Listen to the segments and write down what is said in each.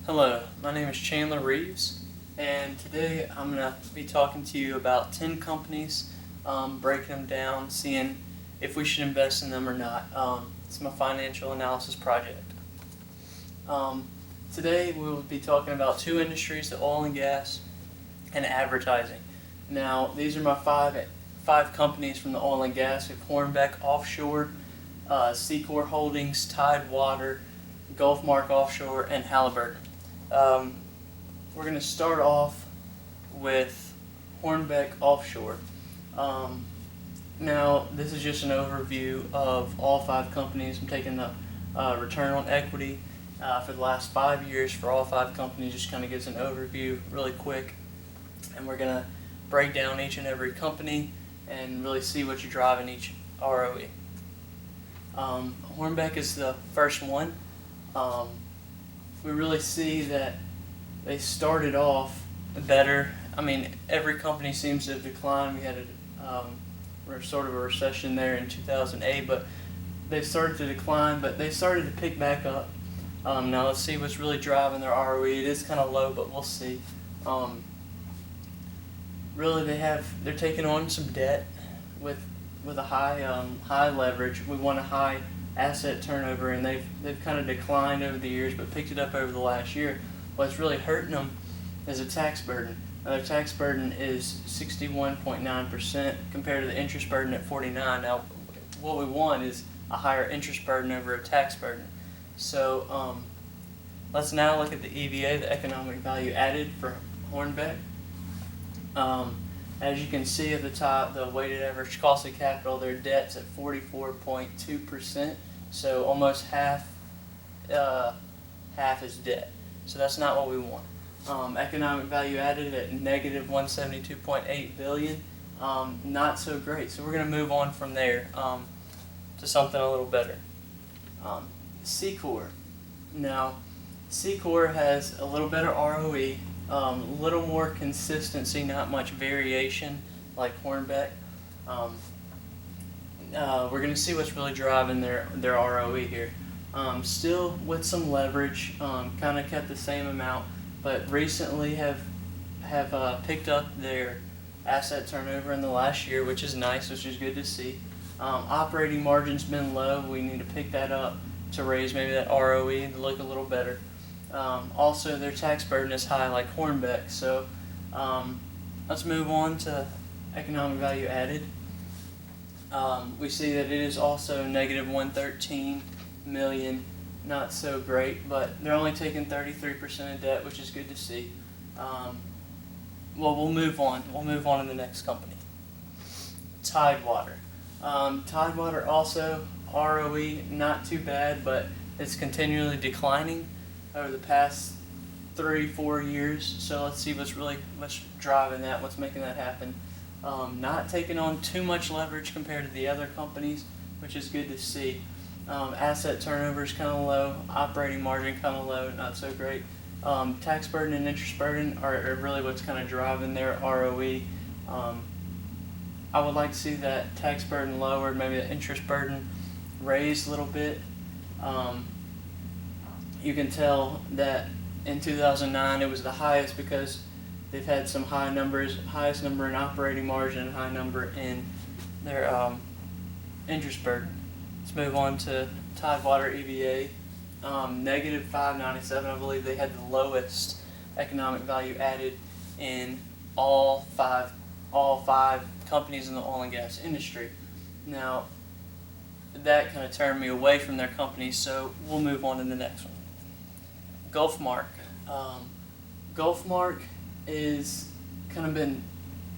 Hello, my name is Chandler Reeves, and today I'm going to be talking to you about 10 companies, breaking them down, seeing if we should invest in them or not. It's my financial analysis project. Today we will be talking about two industries, the oil and gas and advertising. Now, these are my five companies from the oil and gas. We have Hornbeck Offshore, Secor Holdings, Tidewater, Gulfmark Offshore, and Halliburton. We're going to start off with Hornbeck Offshore. Now, this is just an overview of all five companies. I'm taking the return on equity for the last 5 years for all five companies. Just kind of gives an overview really quick. And we're going to break down each and every company and really see what you're driving each ROE. Hornbeck is the first one. We really see that they started off better. I mean, every company seems to have declined. We had sort of a recession there in 2008, but they started to decline, but they started to pick back up. Now let's see what's really driving their ROE. It is kind of low, but we'll see. Really, they're taking on some debt with a high leverage. We want a high asset turnover, and they've kind of declined over the years, but picked it up over the last year. What's really hurting them is a tax burden. Now, their tax burden is 61.9% compared to the interest burden at 49%. Now, what we want is a higher interest burden over a tax burden. So let's now look at the EVA, the economic value added for Hornbeck. As you can see at the top, the weighted average cost of capital, their debt's at 44.2%, so almost half is debt. So that's not what we want. Economic value added at negative $172.8 billion, not so great. So we're going to move on from there to something a little better. Secor. Now, Secor has a little better ROE, a little more consistency, not much variation like Hornbeck. We're going to see what's really driving their ROE here. Still with some leverage, kind of kept the same amount, but recently have picked up their asset turnover in the last year, which is nice, which is good to see. Operating margin's been low. We need to pick that up to raise maybe that ROE and look a little better. Also, their tax burden is high like Hornbeck, so let's move on to economic value added. We see that it is also negative 113 million, not so great, but they're only taking 33% of debt, which is good to see. Well, we'll move on. We'll move on to the next company. Tidewater. Tidewater also ROE not too bad, but it's continually declining over the past 3-4 years. So let's see what's driving that, what's making that happen. Not taking on too much leverage compared to the other companies, which is good to see. Asset turnover is kind of low, operating margin kind of low, not so great. Tax burden and interest burden are really what's kind of driving their ROE. I would like to see that tax burden lowered, maybe the interest burden raised a little bit. You can tell that in 2009 it was the highest because they've had some high numbers, highest number in operating margin, and high number in their interest burden. Let's move on to Tidewater EVA, negative 597. I believe they had the lowest economic value added in all five companies in the oil and gas industry. Now, that kind of turned me away from their company, so we'll move on to the next one. Gulfmark. Gulfmark is kind of been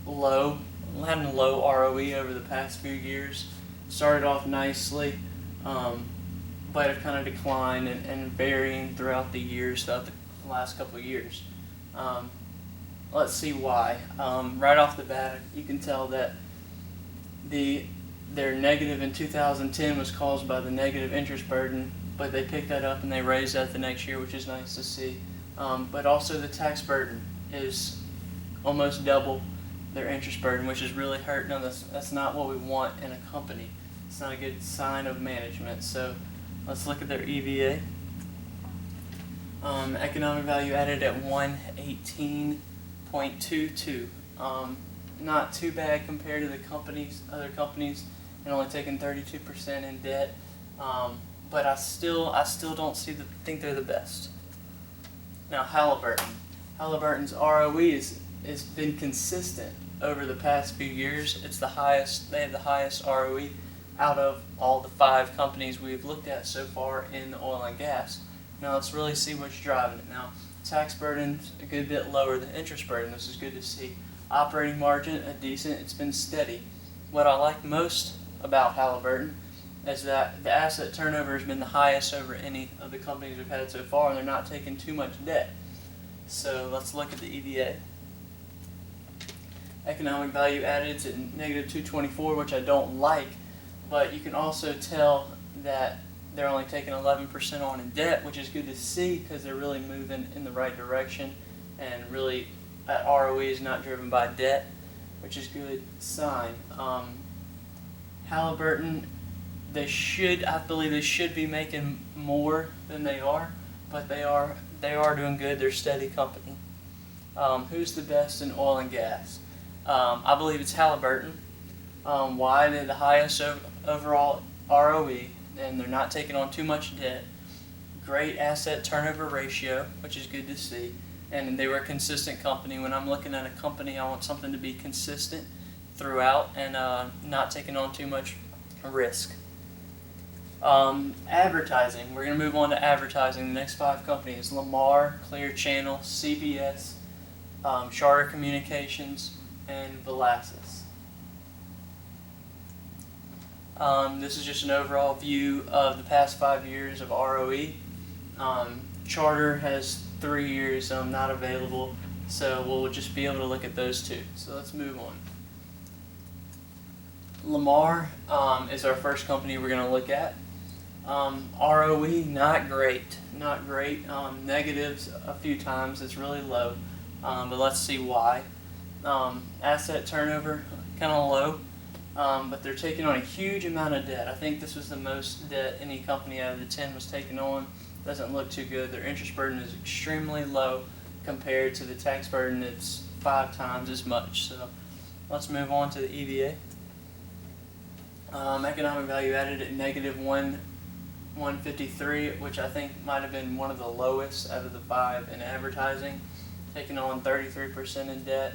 low, having a low ROE over the past few years. Started off nicely, but have kind of declined and varying throughout the years, throughout the last couple of years. Let's see why. Right off the bat, you can tell that their negative in 2010 was caused by the negative interest burden, but they picked that up and they raised that the next year, which is nice to see. But also the tax burden is almost double their interest burden, which is really hurting them. That's not what we want in a company. It's not a good sign of management. So let's look at their EVA. Economic value added at 118.22. Not too bad compared to the other companies, and only taking 32% in debt. But I still don't think they're the best. Now Halliburton's ROE has been consistent over the past few years. It's the highest. They have the highest ROE out of all the 5 companies we've looked at so far in the oil and gas. Now let's really see what's driving it. Now, tax burden's a good bit lower than interest burden. This is good to see. Operating margin, a decent. It's been steady. What I like most about Halliburton is that the asset turnover has been the highest over any of the companies we've had so far, and they're not taking too much debt. So let's look at the EVA. Economic value added is at negative 224, which I don't like, but you can also tell that they're only taking 11% on in debt, which is good to see because they're really moving in the right direction, and really that ROE is not driven by debt, which is a good sign. Halliburton, I believe they should be making more than they are, but they are doing good. They're a steady company. Who's the best in oil and gas? I believe it's Halliburton. Why? They're the highest overall ROE, and they're not taking on too much debt. Great asset turnover ratio, which is good to see. And they were a consistent company. When I'm looking at a company, I want something to be consistent throughout and not taking on too much risk. Advertising. We're going to move on to advertising. The next 5 companies: Lamar, Clear Channel, CBS, Charter Communications, and Velasquez. This is just an overall view of the past 5 years of ROE. Charter has 3 years not available, so we'll just be able to look at those 2. So let's move on. Lamar is our first company we're going to look at. ROE, not great. Negatives a few times. It's really low, but let's see why. Asset turnover, kind of low. But they're taking on a huge amount of debt. I think this was the most debt any company out of the 10 was taking on. Doesn't look too good. Their interest burden is extremely low compared to the tax burden. It's 5 times as much. So let's move on to the EVA. Economic value added at negative 153, which I think might have been one of the lowest out of the 5 in advertising, taking on 33% in debt.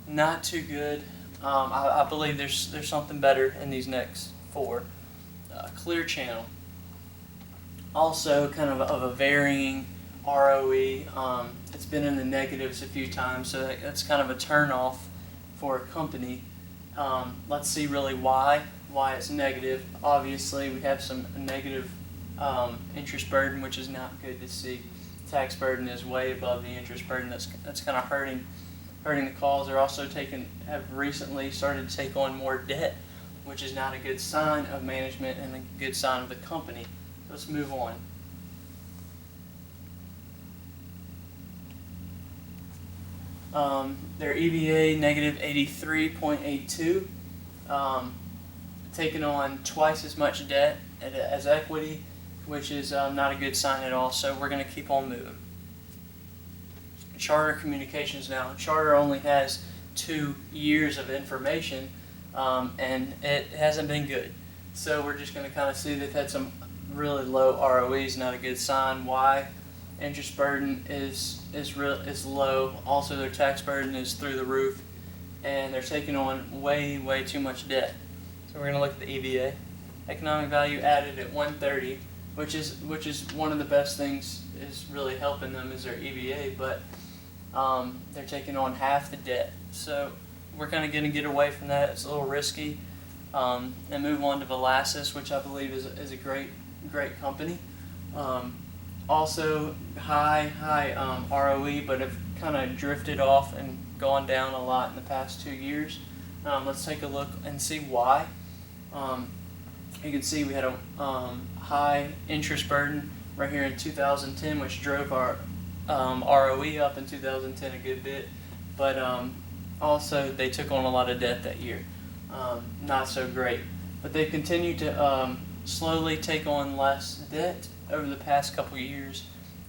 Not too good. I believe there's something better in these next 4. Clear Channel, also kind of a varying ROE. It's been in the negatives a few times, so that's kind of a turn-off for a company. Let's see really why it's negative. Obviously, we have some negative interest burden, which is not good to see. Tax burden is way above the interest burden. That's kind of hurting the cause. They're also have recently started to take on more debt, which is not a good sign of management and a good sign of the company. Let's move on. Their EVA negative 83.82, taking on twice as much debt as equity, which is not a good sign at all. So we're going to keep on moving. Charter Communications now. Charter only has 2 years of information, and it hasn't been good. So we're just going to kind of see they've had some really low ROEs. Not a good sign. Why? Interest burden is low. Also, their tax burden is through the roof, and they're taking on way too much debt. So we're going to look at the EVA. Economic value added at 130, which is one of the best things is really helping them is their EVA, but they're taking on half the debt. So we're kind of going to get away from that. It's a little risky, and move on to Velasquez, which I believe is a great company. Also high ROE, but have kind of drifted off and gone down a lot in the past 2 years. Let's take a look and see why. You can see we had a high interest burden right here in 2010, which drove our ROE up in 2010 a good bit, but also they took on a lot of debt that year. Not so great, but they continue to slowly take on less debt over the past couple years,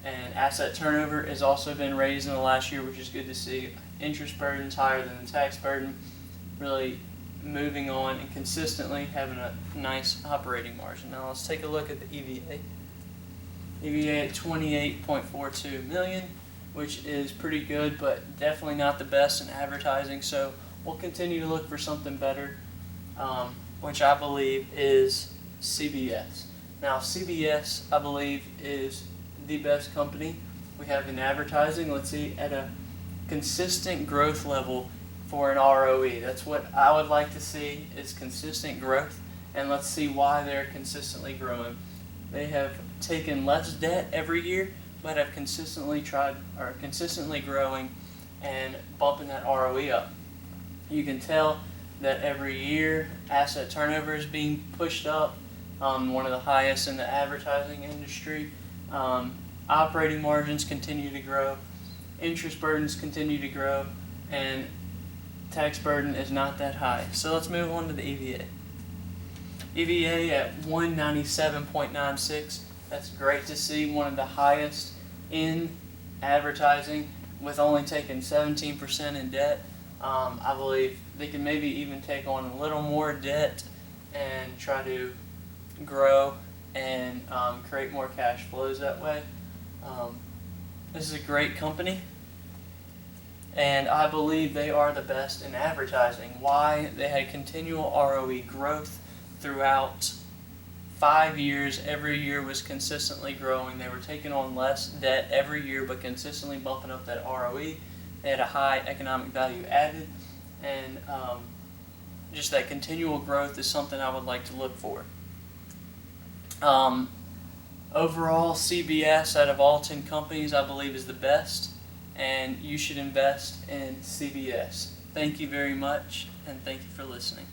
and asset turnover has also been raised in the last year, which is good to see. Interest burden's higher than the tax burden, really moving on and consistently having a nice operating margin. Now let's take a look at the EVA. EVA at 28.42 million, which is pretty good, but definitely not the best in advertising. So we'll continue to look for something better, which I believe is CBS. Now CBS, I believe, is the best company we have in advertising. Let's see, at a consistent growth level for an ROE. That's what I would like to see, is consistent growth, and let's see why they're consistently growing. They have taken less debt every year, but have consistently growing and bumping that ROE up. You can tell that every year asset turnover is being pushed up, one of the highest in the advertising industry. Operating margins continue to grow, interest burdens continue to grow, and tax burden is not that high. So let's move on to the EVA. EVA at 197.96. That's great to see, one of the highest in advertising, with only taking 17% in debt. I believe they can maybe even take on a little more debt and try to grow and create more cash flows that way. This is a great company, and I believe they are the best in advertising. Why? They had continual ROE growth throughout 5 years. Every year was consistently growing. They were taking on less debt every year, but consistently bumping up that ROE. They had a high economic value added, and just that continual growth is something I would like to look for. Overall, CBS out of all 10 companies, I believe, is the best, and you should invest in CBS. Thank you very much, and thank you for listening.